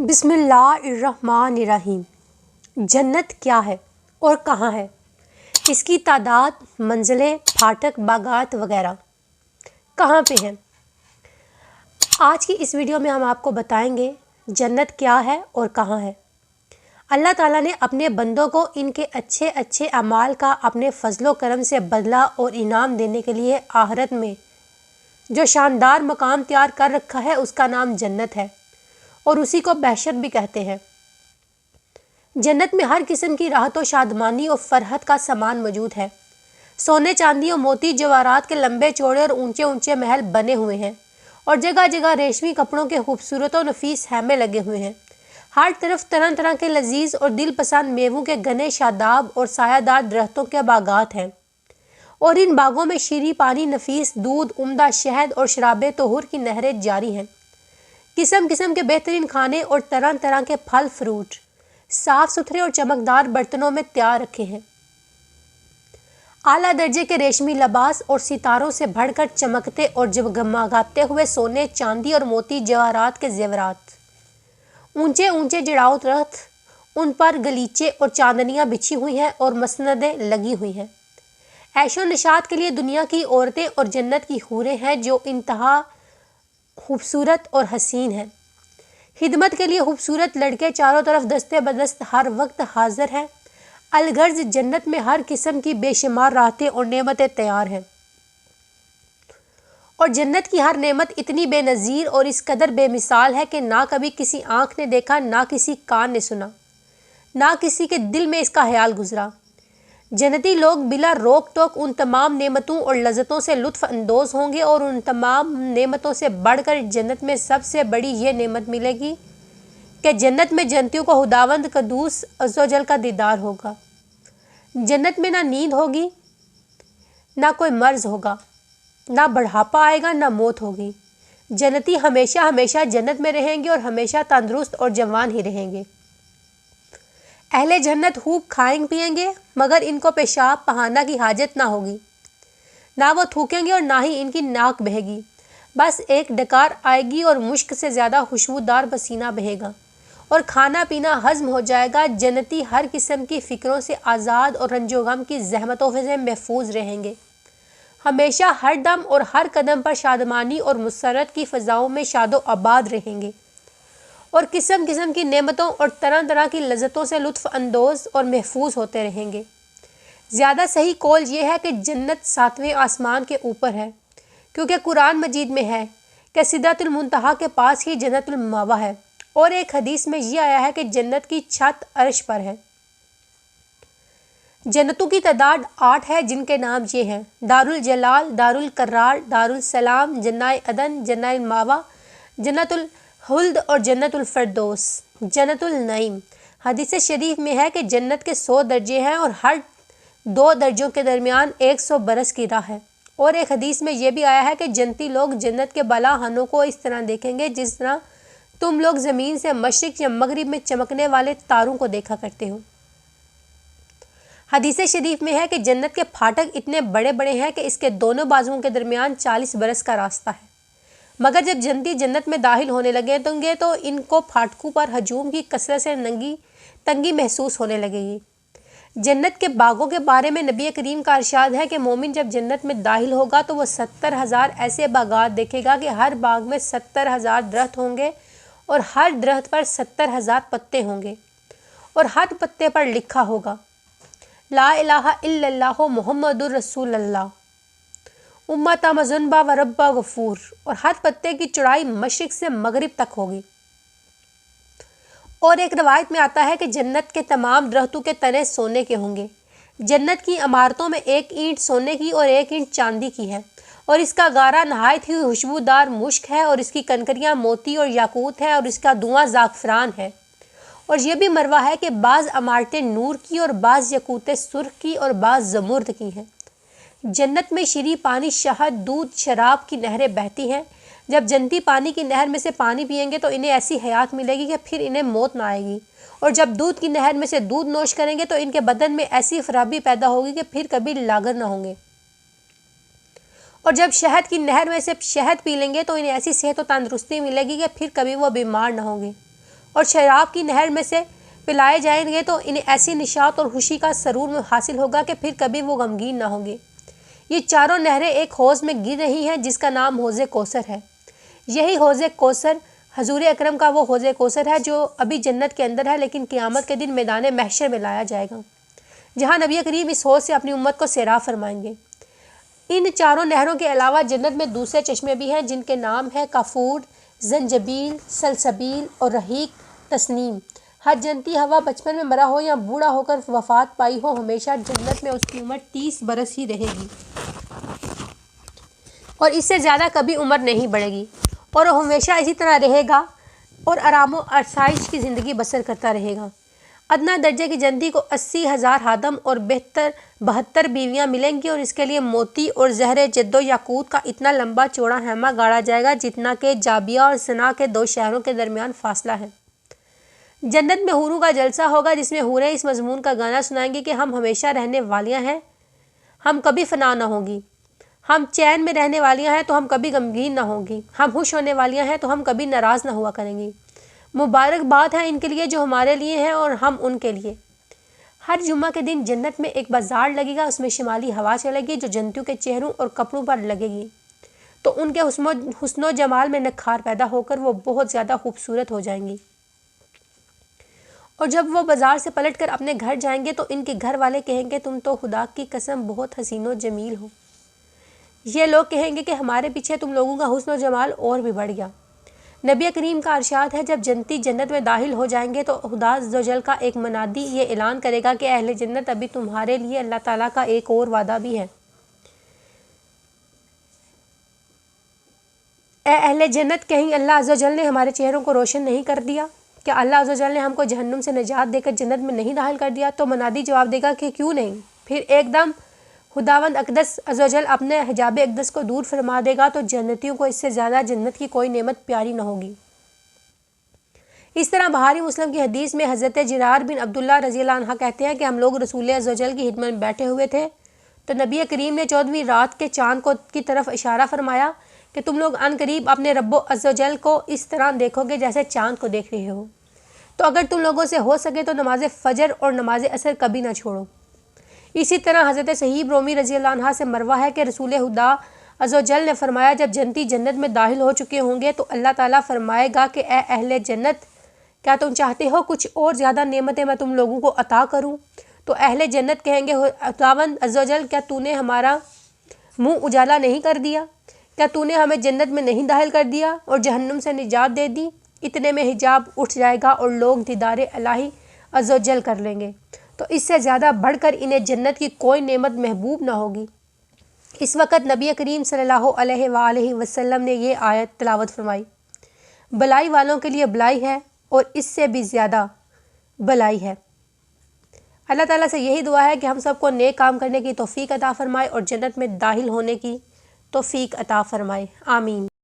बिस्मिल्लाहिर्रहमानिर्रहीम। जन्नत क्या है और कहाँ है, इसकी तादाद, मंजिलें, फाटक, बागात वगैरह कहाँ पे हैं। आज की इस वीडियो में हम आपको बताएंगे जन्नत क्या है और कहाँ है। अल्लाह ताला ने अपने बंदों को इनके अच्छे अच्छे अमाल का अपने फजलो करम से बदला और इनाम देने के लिए आखिरत में जो शानदार मकाम तैयार कर रखा है उसका नाम जन्नत है और उसी को बहशत भी कहते हैं। जन्नत में हर किस्म की राहत और शादमानी और फरहत का सामान मौजूद है। सोने, चांदी और मोती जवाहरात के लंबे चौड़े और ऊंचे ऊंचे महल बने हुए हैं और जगह जगह रेशमी कपड़ों के खूबसूरत और नफीस हैमे लगे हुए हैं। हर तरफ तरह तरह के लजीज और दिल पसंद मेवों के घने शादाब और सायादार दरख्तों के बागात हैं और इन बागों में शीरी पानी, नफीस दूध, उम्दा शहद और शराबे तोहूर की नहरें जारी हैं। किस्म किस्म के बेहतरीन खाने और तरह तरह के फल फ्रूट साफ सुथरे और चमकदार बर्तनों में तैयार रखे हैं। आला दर्जे के रेशमी लिबास और सितारों से बढ़कर चमकते और जगमगाते हुए सोने, चांदी और मोती जवाहरात के जेवरात, ऊंचे ऊंचे जड़ाऊ दरख्त, उन पर गलीचे और चांदनियां बिछी हुई हैं और मसनदें लगी हुई हैं। ऐशो निशात के लिए दुनिया की औरतें और जन्नत की हूरें हैं जो इंतहा खूबसूरत और हसीन है। खिदमत के लिए खूबसूरत लड़के चारों तरफ दस्ते बदस्त हर वक्त हाजिर हैं। अलगर्ज जन्नत में हर किस्म की बेशुमार राहतें और नेमतें तैयार हैं और जन्नत की हर नेमत इतनी बेनज़ीर और इस कदर बेमिसाल है कि ना कभी किसी आँख ने देखा, ना किसी कान ने सुना, ना किसी के दिल में इसका ख्याल गुजरा। जन्नती लोग बिला रोक टोक उन तमाम नेमतों और लज़्ज़तों से लुत्फ़ अंदोज़ होंगे और उन तमाम नेमतों से बढ़कर जन्नत में सबसे बड़ी ये नेमत मिलेगी कि जन्नत में जन्नतियों को खुदावंद कद्दूस अज़्ज़वजल का दीदार होगा। जन्नत में ना नींद होगी, ना कोई मर्ज़ होगा, ना बढ़ापा आएगा, ना मौत होगी। जन्नती हमेशा हमेशा जन्नत में रहेंगे और हमेशा तंदुरुस्त और जवान ही रहेंगे। अहले जन्नत खूब खाएंगे पिएंगे मगर इनको पेशाब बहाना की हाजत ना होगी। ना वो थूकेंगे और ना ही इनकी नाक बहेगी। बस एक डकार आएगी और मुश्क से ज़्यादा खुशबूदार पसीना बहेगा और खाना पीना हज़म हो जाएगा। जन्नती हर किस्म की फ़िक्रों से आज़ाद और रंजो गम की ज़हमतों से महफूज रहेंगे। हमेशा हर दम और हर कदम पर शादमानी और मुसर्रत की फ़ज़ाओं में शादो आबाद रहेंगे और किस्म किस्म की नेमतों और तरह तरह की लज़्ज़तों से लुत्फ़ अंदोज़ और महफूज होते रहेंगे। ज़्यादा सही कौल ये है कि जन्नत 7वें आसमान के ऊपर है, क्योंकि कुरान मजीद में है कि सिदरतुल मुंतहा के पास ही जन्नतुल मावा है और एक हदीस में ये आया है कि जन्नत की छत अर्श पर है। जन्नतों की तादाद 8 है जिनके नाम ये हैं: दारुल जलाल, दारुल करार, दारुल सलाम, जन्नात अदन, जन्नत मावा, जन्नतुल हुल्द और जन्नतुल फरदौस, जन्नतुल नईम। हदीस शरीफ में है कि जन्नत के 100 दर्जे हैं और हर 2 दर्जों के दरमियान 100 बरस की राह है। और एक हदीस में यह भी आया है कि जन्नती लोग जन्नत के बालाखानों को इस तरह देखेंगे जिस तरह तुम लोग ज़मीन से मशरिक़ या मगरिब में चमकने वाले तारों को देखा करते हो। हदीस शरीफ में है कि जन्नत के फाटक इतने बड़े बड़े हैं कि इसके दोनों बाजुओं के दरमियान 40 बरस का रास्ता है। मगर जब जन्नती जन्नत में दाखिल होने लगे तो इनको फाटकों पर हजूम की कसरत से तंगी महसूस होने लगेगी। जन्नत के बागों के बारे में नबी करीम का इरशाद है कि मोमिन जब जन्नत में दाखिल होगा तो वह 70,000 ऐसे बागात देखेगा कि हर बाग में 70,000 दरख्त होंगे और हर दरख्त पर 70,000 पत्ते होंगे और हर पत्ते पर लिखा होगा ला इलाहा इल्लल्लाह मुहम्मदुर रसूलुल्लाह उम्मता मज़ुनबा व रब्बा गफूर, और हर पत्ते की चौड़ाई मशरिक़ से मगरिब तक होगी। और एक रवायत में आता है कि जन्नत के तमाम दरख्तों के तने सोने के होंगे। जन्नत की इमारतों में एक ईंट सोने की और एक ईंट चांदी की है और इसका गारा नहायत ही खुशबूदार मुश्क है और इसकी कंकरियाँ मोती और याकूत है और इसका धुआं ज़ाफ़रान है। और यह भी मरवा है कि बाज़ इमारतें नूर की और बाज़ याकूत सुर्ख की और बाज़ ज़मुर्द की हैं। जन्नत में शीरी पानी, शहद, दूध, शराब की नहरें बहती हैं। जब जन्नती पानी की नहर में से पानी पिएंगे तो इन्हें ऐसी हयात मिलेगी कि फिर इन्हें मौत ना आएगी और जब दूध की नहर में से दूध नोश करेंगे तो इनके बदन में ऐसी खराबी पैदा होगी कि फिर कभी लागर ना होंगे और जब शहद की नहर में से शहद पी लेंगे तो इन्हें ऐसी सेहत और तंदुरुस्ती मिलेगी कि फिर कभी वो बीमार ना होंगे اور شراب کی نہر میں سے پلائے جائیں گے تو انہیں ایسی نشاط اور خوشی کا سرور حاصل ہوگا کہ پھر کبھی وہ غمگین نہ ہوں گے۔ یہ چاروں نہریں ایک حوض میں گر رہی ہیں جس کا نام حوض کوثر ہے۔ یہی حوض کوثر حضور اکرم کا وہ حوض کوثر ہے جو ابھی جنت کے اندر ہے، لیکن قیامت کے دن میدان محشر میں لایا جائے گا، جہاں نبی کریم اس حوض سے اپنی امت کو سیراب فرمائیں گے۔ ان چاروں نہروں کے علاوہ جنت میں دوسرے چشمے بھی ہیں جن کے نام ہیں کافور، زنجبیل، سلسبیل اور رحیق تسنیم۔ ہر جنتی ہوا بچپن میں مرا ہو یا بوڑھا ہو کر وفات پائی ہو، ہمیشہ جنت میں اس کی عمر 30 برس ہی رہے گی اور اس سے زیادہ کبھی عمر نہیں بڑھے گی، اور وہ ہمیشہ اسی طرح رہے گا اور آرام و آسائش کی زندگی بسر کرتا رہے گا۔ ادنیٰ درجے کی جنتی کو 80,000 خادم اور 72 بیویاں ملیں گی، اور اس کے لیے موتی اور زہر جد و یاقوت کا اتنا لمبا چوڑا خیمہ گاڑا جائے گا جتنا کہ جابیہ اور صنعا کے 2 شہروں کے درمیان فاصلہ ہے۔ جنت میں حوروں کا جلسہ ہوگا جس میں حوریں اس مضمون کا گانا سنائیں گی کہ ہم ہمیشہ رہنے والیاں ہیں، ہم کبھی فنا نہ ہوں گی۔ ہم چین میں رہنے والیاں ہیں تو ہم کبھی غمگین نہ ہوں گی۔ ہم خوش ہونے والیاں ہیں تو ہم کبھی ناراض نہ ہوا کریں گی۔ مبارک بات ہے ان کے لیے جو ہمارے لیے ہیں اور ہم ان کے لیے۔ ہر جمعہ کے دن جنت میں ایک بازار لگے گا، اس میں شمالی ہوا چلے گی جو جنتیوں کے چہروں اور کپڑوں پر لگے گی تو ان کے حسن و جمال میں نکھار پیدا ہو کر وہ بہت زیادہ خوبصورت ہو جائیں گی، اور جب وہ بازار سے پلٹ کر اپنے گھر جائیں گے تو ان کے گھر والے کہیں گے تم تو خدا کی قسم بہت حسین و جمیل ہو۔ یہ لوگ کہیں گے کہ ہمارے پیچھے تم لوگوں کا حسن و جمال اور بھی بڑھ گیا۔ نبی کریم کا ارشاد ہے جب جنتی جنت میں داخل ہو جائیں گے تو خدا عز و جل کا ایک منادی یہ اعلان کرے گا کہ اہل جنت ابھی تمہارے لیے اللہ تعالیٰ کا ایک اور وعدہ بھی ہے۔ اے اہل جنت، کہیں اللہ عز و جل نے ہمارے چہروں کو روشن نہیں کر دیا؟ کیا اللہ عز و جل نے ہم کو جہنم سے نجات دے کر جنت میں نہیں داخل کر دیا؟ تو منادی جواب دے گا کہ کیوں نہیں۔ پھر ایک دم خداوند اقدس عز و جل اپنے حجاب اقدس کو دور فرما دے گا تو جنتیوں کو اس سے زیادہ جنت کی کوئی نعمت پیاری نہ ہوگی۔ اس طرح بخاری مسلم کی حدیث میں حضرت جرار بن عبداللہ رضی اللہ عنہ کہتے ہیں کہ ہم لوگ رسول عز و جل کی خدمت میں بیٹھے ہوئے تھے تو نبی کریم نے 14ویں رات کے چاند کی طرف اشارہ فرمایا کہ تم لوگ عن قریب اپنے رب عز و جل کو اس طرح دیکھو گے جیسے چاند کو دیکھ رہے ہو، تو اگر تم لوگوں سے ہو سکے تو نماز فجر اور نماز عصر کبھی نہ چھوڑو۔ اسی طرح حضرت صہیب رومی رضی اللہ عنہ سے مروی ہے کہ رسول خدا عز و جل نے فرمایا جب جنتی جنت میں داخل ہو چکے ہوں گے تو اللہ تعالیٰ فرمائے گا کہ اے اہل جنت، کیا تم چاہتے ہو کچھ اور زیادہ نعمتیں میں تم لوگوں کو عطا کروں؟ تو اہل جنت کہیں گے خداوند عز و جل، کیا تو نے ہمارا منہ اجالا نہیں کر دیا؟ کیا تو نے ہمیں جنت میں نہیں داخل کر دیا اور جہنم سے نجات دے دی؟ اتنے میں حجاب اٹھ جائے گا اور لوگ دیدار الہی عز و جل کر لیں گے، تو اس سے زیادہ بڑھ کر انہیں جنت کی کوئی نعمت محبوب نہ ہوگی۔ اس وقت نبی کریم صلی اللہ علیہ وآلہ وسلم نے یہ آیت تلاوت فرمائی، بلائی والوں کے لیے بلائی ہے اور اس سے بھی زیادہ بلائی ہے۔ اللہ تعالیٰ سے یہی دعا ہے کہ ہم سب کو نیک کام کرنے کی توفیق عطا فرمائے اور جنت میں داخل ہونے کی توفیق عطا فرمائے، آمین۔